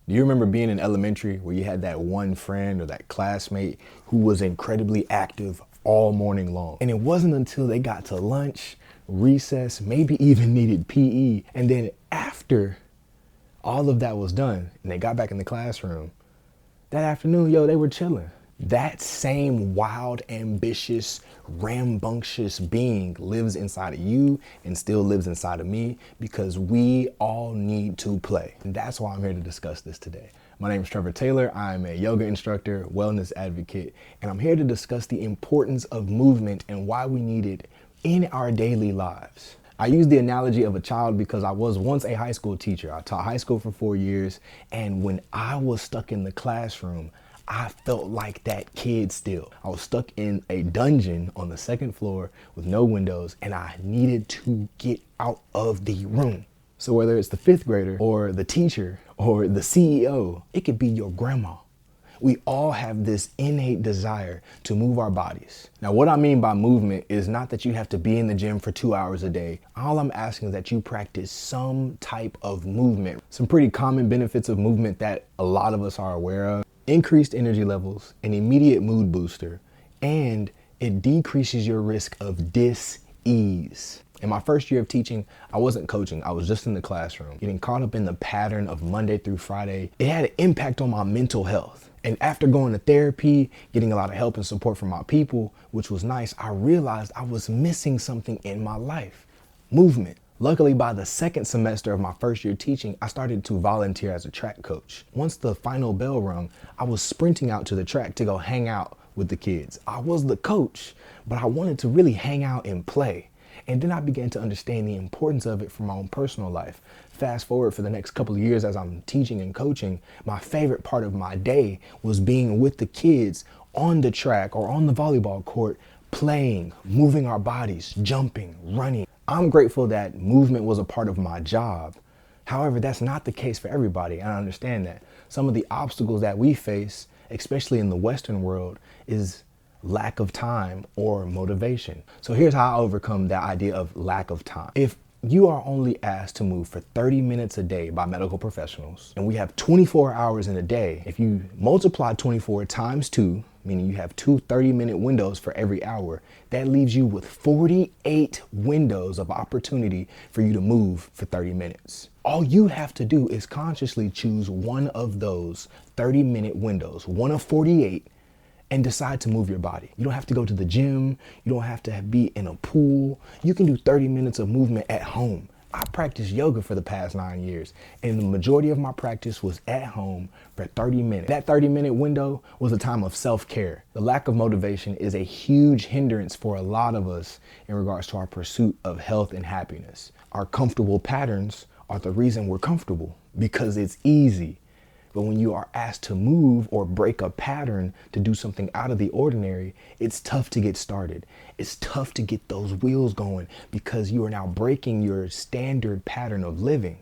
Do you remember being in elementary where you had that one friend or that classmate who was incredibly active all morning long? And it wasn't until they got to lunch, recess, maybe even needed PE, and then after all of that was done and they got back in the classroom, that afternoon, they were chilling. That same wild, ambitious, rambunctious being lives inside of you and still lives inside of me because we all need to play. And that's why I'm here to discuss this today. My name is Trevor Taylor. I'm a yoga instructor, wellness advocate, and I'm here to discuss the importance of movement and why we need it in our daily lives. I use the analogy of a child because I was once a high school teacher. I taught high school for 4 years, and when I was stuck in the classroom, I felt like that kid still. I was stuck in a dungeon on the second floor with no windows, and I needed to get out of the room. So whether it's the fifth grader or the teacher or the CEO, it could be your grandma. We all have this innate desire to move our bodies. Now, what I mean by movement is not that you have to be in the gym for 2 hours a day. All I'm asking is that you practice some type of movement. Some pretty common benefits of movement that a lot of us are aware of: increased energy levels, an immediate mood booster, and it decreases your risk of dis-ease. In my first year of teaching, I wasn't coaching, I was just in the classroom. Getting caught up in the pattern of Monday through Friday, it had an impact on my mental health. And after going to therapy, getting a lot of help and support from my people, which was nice, I realized I was missing something in my life: movement. Luckily, by the second semester of my first year teaching, I started to volunteer as a track coach. Once the final bell rung, I was sprinting out to the track to go hang out with the kids. I was the coach, but I wanted to really hang out and play. And then I began to understand the importance of it for my own personal life. Fast forward for the next couple of years as I'm teaching and coaching, my favorite part of my day was being with the kids on the track or on the volleyball court, playing, moving our bodies, jumping, running. I'm grateful that movement was a part of my job. However, that's not the case for everybody, and I understand that. Some of the obstacles that we face, especially in the Western world, is lack of time or motivation. So here's how I overcome that idea of lack of time. If you are only asked to move for 30 minutes a day by medical professionals, and we have 24 hours in a day, if you multiply 24 times 2, meaning you have two 30-minute windows for every hour, that leaves you with 48 windows of opportunity for you to move for 30 minutes. All you have to do is consciously choose one of those 30-minute windows, one of 48, and decide to move your body. You don't have to go to the gym. You don't have to be in a pool. You can do 30 minutes of movement at home. I practiced yoga for the past 9 years, and the majority of my practice was at home for 30 minutes. That 30-minute window was a time of self-care. The lack of motivation is a huge hindrance for a lot of us in regards to our pursuit of health and happiness. Our comfortable patterns are the reason we're comfortable, because it's easy. But when you are asked to move or break a pattern to do something out of the ordinary, it's tough to get started. It's tough to get those wheels going because you are now breaking your standard pattern of living.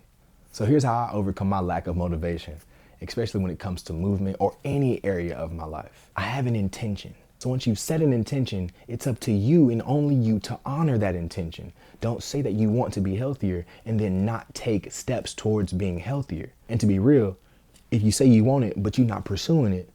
So here's how I overcome my lack of motivation, especially when it comes to movement or any area of my life. I have an intention. So once you set an intention, it's up to you and only you to honor that intention. Don't say that you want to be healthier and then not take steps towards being healthier. And to be real, if you say you want it, but you're not pursuing it,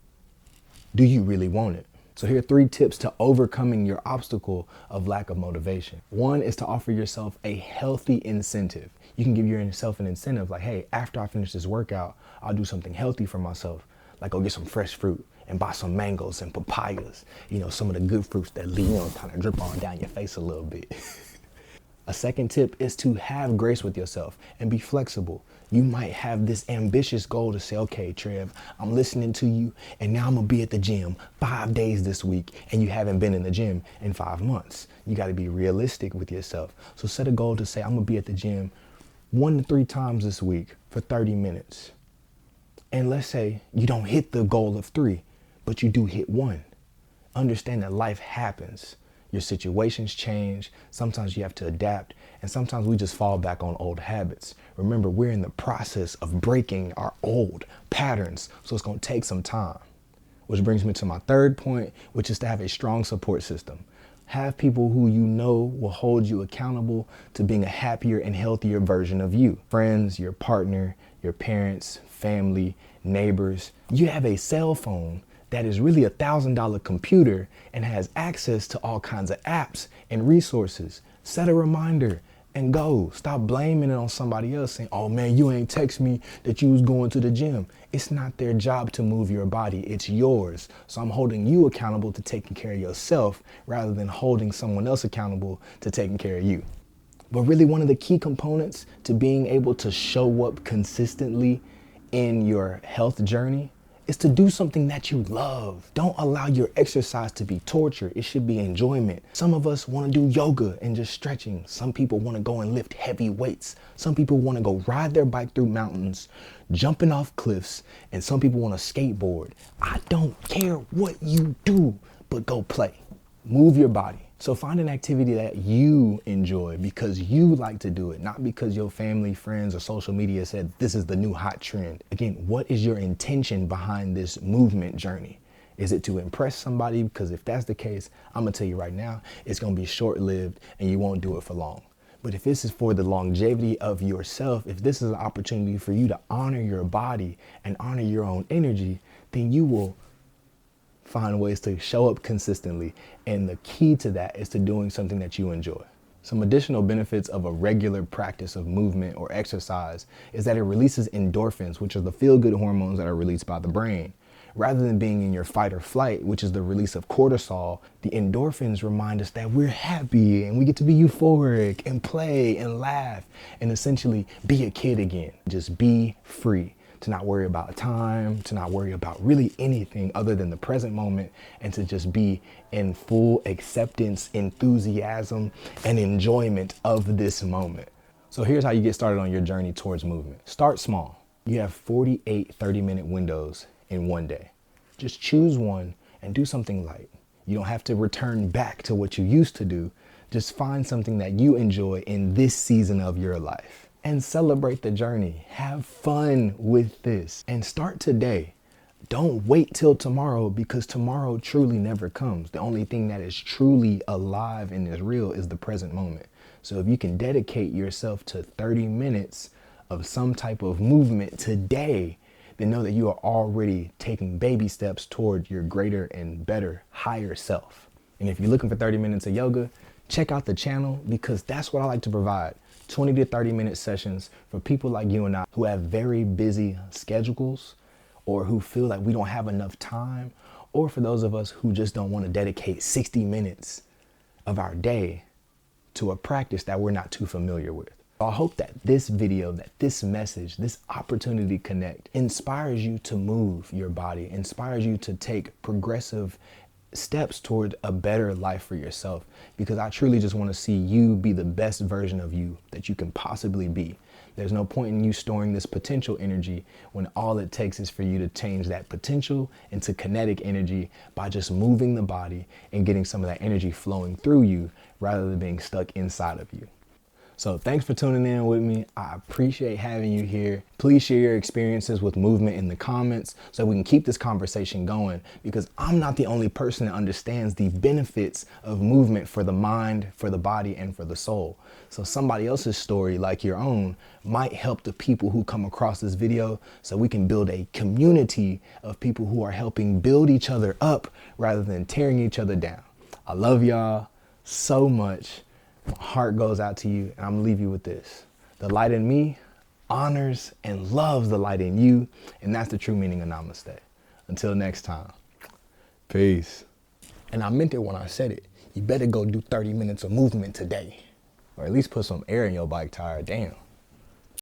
do you really want it? So here are 3 tips to overcoming your obstacle of lack of motivation. 1 is to offer yourself a healthy incentive. You can give yourself an incentive like, hey, after I finish this workout, I'll do something healthy for myself. Like go get some fresh fruit and buy some mangoes and papayas. Some of the good fruits that kind of drip on down your face a little bit. A second tip is to have grace with yourself and be flexible. You might have this ambitious goal to say, okay, Trev, I'm listening to you, and now I'm gonna be at the gym 5 days this week, and you haven't been in the gym in 5 months. You gotta be realistic with yourself. So set a goal to say, I'm gonna be at the gym 1 to 3 times this week for 30 minutes. And let's say you don't hit the goal of 3, but you do hit 1. Understand that life happens. Your situations change. Sometimes you have to adapt, and sometimes we just fall back on old habits. Remember, we're in the process of breaking our old patterns, so it's going to take some time. Which brings me to my third point, which is to have a strong support system. Have people who you know will hold you accountable to being a happier and healthier version of you. Friends, your partner, your parents, family, neighbors. You have a cell phone that is really $1,000 computer and has access to all kinds of apps and resources. Set a reminder and go. Stop blaming it on somebody else, saying, oh man, you ain't text me that you was going to the gym. It's not their job to move your body, it's yours. So I'm holding you accountable to taking care of yourself rather than holding someone else accountable to taking care of you. But really, one of the key components to being able to show up consistently in your health journey is to do something that you love. Don't allow your exercise to be torture. It should be enjoyment. Some of us want to do yoga and just stretching. Some people want to go and lift heavy weights. Some people want to go ride their bike through mountains, jumping off cliffs, and some people want to skateboard. I don't care what you do, but go play. Move your body. So find an activity that you enjoy because you like to do it, not because your family, friends, or social media said this is the new hot trend. Again, what is your intention behind this movement journey? Is it to impress somebody? Because if that's the case, I'm gonna tell you right now, it's gonna be short-lived and you won't do it for long. But if this is for the longevity of yourself, if this is an opportunity for you to honor your body and honor your own energy, then you will find ways to show up consistently. And the key to that is to doing something that you enjoy. Some additional benefits of a regular practice of movement or exercise is that it releases endorphins, which are the feel-good hormones that are released by the brain. Rather than being in your fight or flight, which is the release of cortisol, the endorphins remind us that we're happy and we get to be euphoric and play and laugh and essentially be a kid again. Just be free. To not worry about time, to not worry about really anything other than the present moment, and to just be in full acceptance, enthusiasm, and enjoyment of this moment. So here's how you get started on your journey towards movement. Start small. You have 48 30-minute windows in one day. Just choose one and do something light. You don't have to return back to what you used to do. Just find something that you enjoy in this season of your life. And celebrate the journey. Have fun with this and start today. Don't wait till tomorrow because tomorrow truly never comes. The only thing that is truly alive and is real is the present moment. So if you can dedicate yourself to 30 minutes of some type of movement today, then know that you are already taking baby steps toward your greater and better, higher self. And if you're looking for 30 minutes of yoga, check out the channel because that's what I like to provide. 20 to 30 minute sessions for people like you and I who have very busy schedules or who feel like we don't have enough time, or for those of us who just don't want to dedicate 60 minutes of our day to a practice that we're not too familiar with. I hope that this video, that this message, this opportunity to connect inspires you to move your body, inspires you to take progressive steps toward a better life for yourself, because I truly just want to see you be the best version of you that you can possibly be. There's no point in you storing this potential energy when all it takes is for you to change that potential into kinetic energy by just moving the body and getting some of that energy flowing through you rather than being stuck inside of you. So thanks for tuning in with me. I appreciate having you here. Please share your experiences with movement in the comments so we can keep this conversation going, because I'm not the only person that understands the benefits of movement for the mind, for the body, and for the soul. So somebody else's story like your own might help the people who come across this video, so we can build a community of people who are helping build each other up rather than tearing each other down. I love y'all so much. My heart goes out to you, and I'm gonna leave you with this. The light in me honors and loves the light in you, and that's the true meaning of namaste. Until next time, peace. And I meant it when I said it. You better go do 30 minutes of movement today, or at least put some air in your bike tire, damn.